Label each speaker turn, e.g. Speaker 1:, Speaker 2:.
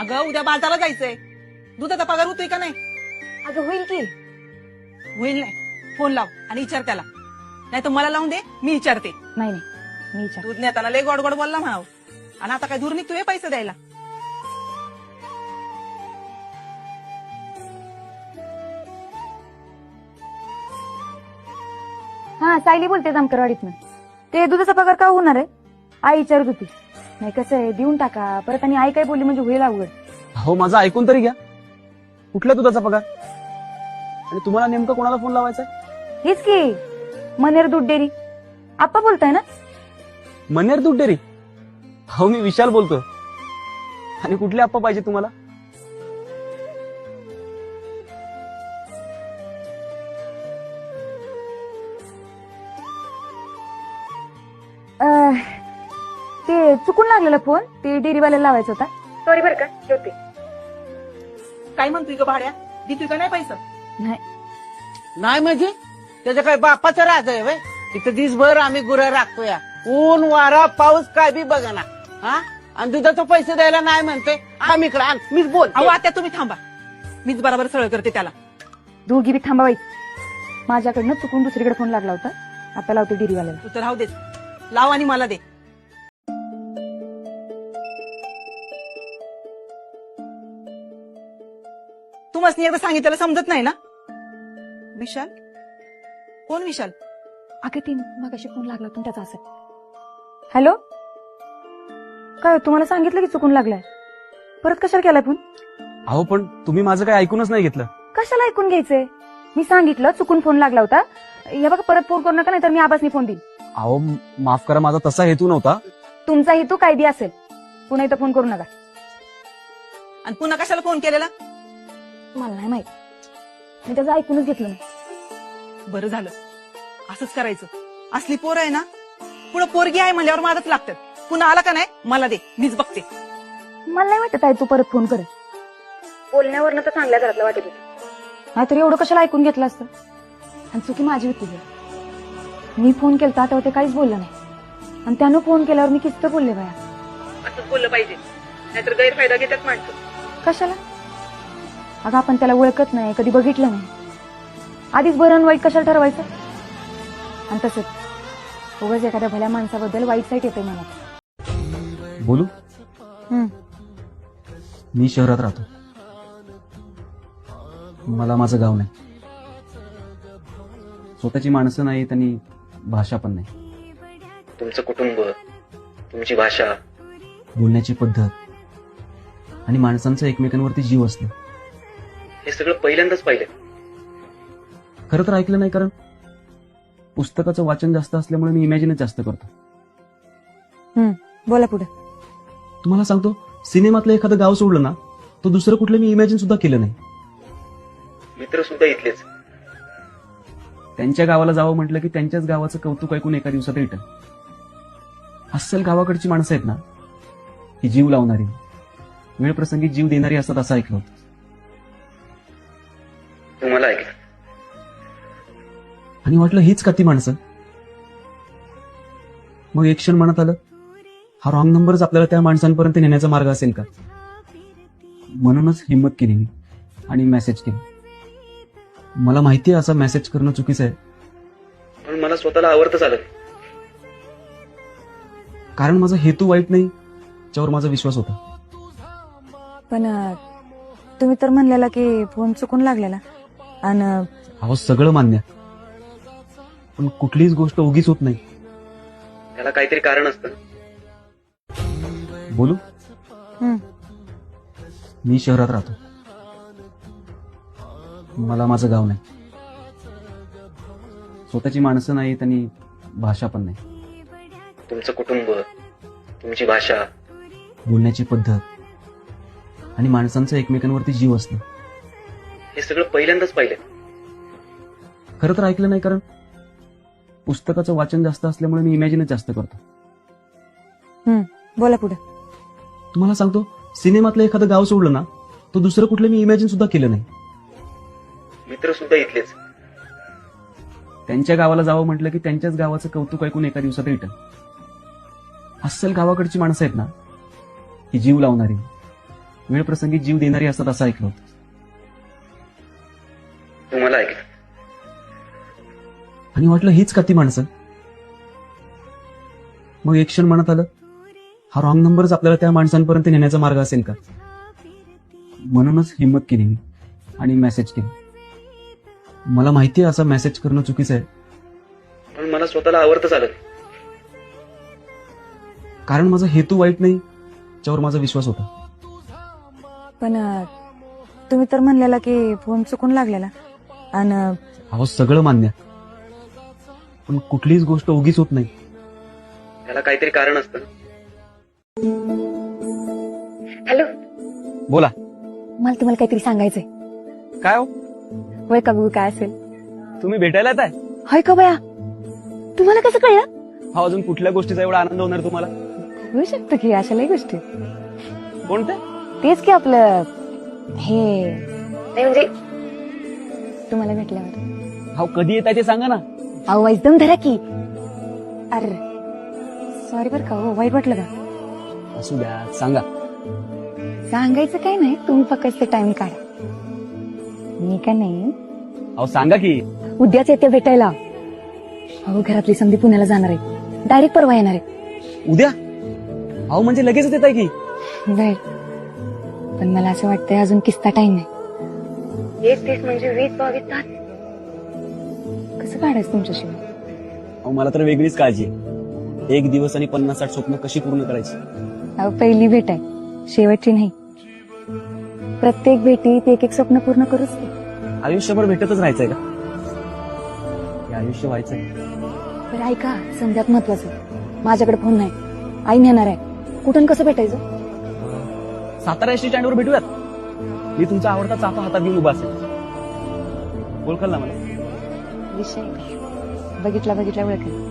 Speaker 1: अगं उद्या बाजारला जायचंय, दुधाचा पगार होतोय का नाही?
Speaker 2: अगं होईल की.
Speaker 1: होईल नाही, फोन लाव आणि विचार त्याला, नाही तर मला लावून दे, मी विचारते.
Speaker 2: नाही नाही मी विचार.
Speaker 1: दूध नेताना लय गोड गोड बोलला म्हणाव, आणि आता काय दूर निघतोय पैसे द्यायला.
Speaker 2: हा सायली बोलते जामकरवाडीतनं. ते दुधाचा पगार का होणार आहे? आई विचारत होती. नाही कसं आहे, देऊन टाका परत, आणि आई काय बोलली म्हणजे होईल अवघड.
Speaker 3: हो माझं ऐकून तरी घ्या. कुठल्या दुधाचा पगार? आणि तुम्हाला नेमकं कोणाला फोन लावायचा?
Speaker 2: हेच की मनेर दूध डेअरी. आप्पा बोलताय ना?
Speaker 3: मनेर दूध डेअरी? हो मी विशाल बोलतोय. आणि कुठले आप्पा पाहिजे तुम्हाला?
Speaker 2: ते चुकून लागलेला फोन, ते डेअरीवाल्याला लावायचा होता. सॉरी बरं का, ठेवते.
Speaker 1: काय म्हणतोय ग भाड्या, देतोय का नाही पैसा?
Speaker 2: नाही
Speaker 4: नाही म्हणजे त्याच्या काय बापाचं राज आहे व्हय? तिथं दिसभर आम्ही गुरं राखतोय, ऊन वारा पाऊस काय बी बघा ना. हा, आणि दुधाचे पैसे द्यायला नाही म्हणते. आम्ही इकडे आण, मीच बोल.
Speaker 1: अहो आता तुम्ही थांबा, मीच बरोबर सरळ करते त्याला.
Speaker 2: दोघी बी थांबावाई. माझ्याकडनं चुकून दुसरीकडे फोन लागला होता, आता लावते डेअरीवाल्याला.
Speaker 1: तू तर राहू देस, लाव आणि मला दे. तुम्हाला एकदा सांगितलं समजत नाही ना? विशाल? कोण विशाल?
Speaker 2: अगं ती मगाशी फोन लागला होता त्याचा असेल. हॅलो, काय तुम्हाला सांगितलं की चुकून लागलाय, परत कशाला केलाय फोन?
Speaker 3: अहो पण तुम्ही माझं काही ऐकूनच नाही घेतलं.
Speaker 2: कशाला ऐकून घ्यायचंय? मी सांगितलं चुकून फोन लागला होता, हे बघा परत फोन करू नका, नाही तर मी आबासनी फोन देईन.
Speaker 3: अहो माफ करा, माझा तसा हेतू नव्हता.
Speaker 2: तुमचा हेतू काय बी असेल, पुन्हा इथं फोन करू नका.
Speaker 1: आणि पुन्हा कशाला फोन केलेला?
Speaker 2: मला नाही माहित, मी त्याचं ऐकूनच घेतलं नाही.
Speaker 1: बरं झालं, असंच करायचं. असली पोर आहे ना, पुढं पोरगी आहे म्हणल्यावर मारच लागतात. पुन्हा आला का नाही मला दे, मीच बघते.
Speaker 2: मला नाही वाटत आहे तू परत फोन करे. बोलण्यावरनं तर चांगल्या घरातलं वाटत होतं, नाहीतर एवढं कशाला ऐकून घेतलं असतं. आणि चुकी माझी होती. मी फोन केलता तेव्हा ते काहीच बोललं नाही, आणि त्यानं फोन केल्यावर मी किस्त बोलले बाया.
Speaker 1: असंच बोललं पाहिजे, नाहीतर गैरफायदा घेतात माणसं.
Speaker 2: कशाला? अगं आपण त्याला ओळखत नाही, कधी बघितलं नाही, आधीच बरं आणि वाईट कशाला ठरवायचं? आणि तसंच उगाच एखाद्या भल्या माणसाबद्दल वाईट साईट येते मला.
Speaker 3: बोलू? मी शहरात राहतो, मला माझं गाव नाही, स्वतःची माणसं नाहीत आणि भाषा पण नाही.
Speaker 5: तुमचं कुटुंब, तुमची भाषा,
Speaker 3: बोलण्याची पद्धत आणि माणसांचं एकमेकांवरती जीव असणं,
Speaker 5: हे सगळं पहिल्यांदाच पाहिलं.
Speaker 3: खरं तर ऐकलं नाही, कारण पुस्तकाचं वाचन जास्त असल्यामुळे मी इमॅजिनच जास्त करतो.
Speaker 2: बोला पुढे.
Speaker 3: तुम्हाला सांगतो, सिनेमातलं एखादं गाव सोडलं ना, तो दुसरं कुठलं मी इमॅजिन सुद्धा केलं नाही.
Speaker 5: मित्र सुद्धा इथलेच.
Speaker 3: त्यांच्या गावाला जावं म्हटलं की त्यांच्याच गावाचं कौतुक ऐकून एका दिवसात रिटर्न. अस्सल गावाकडची माणसं आहेत ना, ही जीव लावणारी, वेळ प्रसंगी जीव देणारी असतात असं ऐकलं होतं.
Speaker 5: तुम्हाला ऐकलं
Speaker 3: आणि वाटलं हीच का ती माणसं. मग एक क्षण मनात आलं, हा रॉंग नंबरच आपल्याला त्या माणसांपर्यंत नेण्याचा मार्ग असेल का. म्हणूनच हिंमत केली मी आणि मेसेज केली. मला माहितीये असं मेसेज करणं चुकीचं आहे,
Speaker 5: पण मला स्वतःला आवडतच आलं.
Speaker 3: कारण माझा हेतू वाईट नाही, त्याच्यावर माझा विश्वास होता.
Speaker 2: पण तुम्ही तर म्हणलेला की फोन चुकून लागलेला, आणि
Speaker 3: अहो सगळं मान्य, पण कुठलीच गोष्ट उगीच होत नाही.
Speaker 5: त्याला काहीतरी कारण असतं.
Speaker 3: बोलू? मी शहरात राहतो, मला माझं गाव नाही, स्वतःची माणसं नाहीत आणि भाषा पण नाही.
Speaker 5: तुमचं कुटुंब, तुमची भाषा,
Speaker 3: बोलण्याची पद्धत आणि माणसांचं एकमेकांवरती जीव असणं,
Speaker 5: हे सगळं पहिल्यांदाच पाहिलं.
Speaker 3: खरं तर ऐकलं नाही, कारण पुस्तकाचं वाचन जास्त असल्यामुळे मी इमॅजिनच जास्त करतो.
Speaker 2: बोला पुढे.
Speaker 3: तुम्हाला सांगतो, सिनेमातलं एखादं गाव सोडलं ना, तो दुसरं कुठलं मी इमॅजिन सुद्धा केलं नाही.
Speaker 5: मित्र सुद्धा इथलेच.
Speaker 3: त्यांच्या गावाला जावं म्हटलं की त्यांच्याच गावाचं कौतुक ऐकून एका दिवसात रिटर्न. अस्सल गावाकडची माणसं आहेत ना, ही जीव लावणारी, वेळ प्रसंगी जीव देणारी असतात असं ऐकलं होतं.
Speaker 5: तुम्हाला ऐकलं.
Speaker 3: आणि वाटलं हीच का ती माणसं. मग एक क्षण मनात आलं, हा रॉंग नंबरच आपल्याला त्या माणसांपर्यंत नेण्याचा मार्ग असेल का. म्हणूनच हिंमत केली मी आणि मेसेज केली. मला माहितीये असं मेसेज करणं चुकीचं आहे,
Speaker 5: पण मला स्वतःला आवडतच आलं नाही.
Speaker 3: कारण माझा हेतू वाईट नाही, त्याच्यावर माझा विश्वास होता.
Speaker 2: पण तुम्ही तर म्हणलेला की फोन चुकून लागलेला आणि
Speaker 3: अहो सगळं मान्य, पण कुठलीच गोष्ट उगीच होत नाही.
Speaker 5: त्याला काहीतरी कारण असतं.
Speaker 2: हॅलो,
Speaker 3: बोला.
Speaker 2: मला तुम्हाला काहीतरी सांगायचंय.
Speaker 3: काय हो,
Speaker 2: होय का बघू काय असेल.
Speaker 3: तुम्ही भेटायला येत आहे?
Speaker 2: होय का बया, तुम्हाला कसं कळलं.
Speaker 3: हा, अजून कुठल्या गोष्टीचा एवढा आनंद होणार तुम्हाला?
Speaker 2: होऊ शकतं की अशालाही गोष्टी.
Speaker 3: कोणत्या?
Speaker 2: तेच की आपलं हे नाही म्हणजे तुम्हाला भेटल्यावर.
Speaker 3: हा, कधी येत आहे ते सांगा ना.
Speaker 2: अहो एकदम धरा की. अरे सॉरी बरं का, हो वाईट वाटलं का.
Speaker 3: असू द्या, सांगा.
Speaker 2: सांगायचं काही नाही, तुम्ही फक्त टाइम काढा. मी का नाही
Speaker 3: अहो सांगा की.
Speaker 2: उद्याच येते भेटायला. अहो घरातली समधी पुण्याला जाणार आहे, डायरेक्ट परवा येणार आहे.
Speaker 3: उद्या? अहो म्हणजे लगेचच येत आहे की.
Speaker 2: जाईल, पण मला असं वाटतंय अजून किस्ता टाइम आहे. 1-30 म्हणजे 20-22 तास कसं काढायचं तुमच्याशिवाय.
Speaker 3: अहो मला तर वेगळीच काळजी आहे. 1 दिवस आणि 50-60 स्वप्न कशी पूर्ण करायची.
Speaker 2: अहो पहिली भेट आहे, शेवटची नाही. प्रत्येक भेटीत एक स्वप्न पूर्ण करूच की.
Speaker 3: आयुष्यभर भेटतच राहायचंय का? हे आयुष्य व्हायचंय.
Speaker 2: बरं ऐका, समजात महत्वाचं, माझ्याकडे फोन नाही, आई नेणार आहे. कुठून कसं भेटायचं.
Speaker 3: सातारा एसटी स्टँडवर भेटूयात. मी तुमचा आवडता चाफा हातात घेऊन उभा असेल. ओळखाल ना मला?
Speaker 2: विषय बघितला ओळखेल.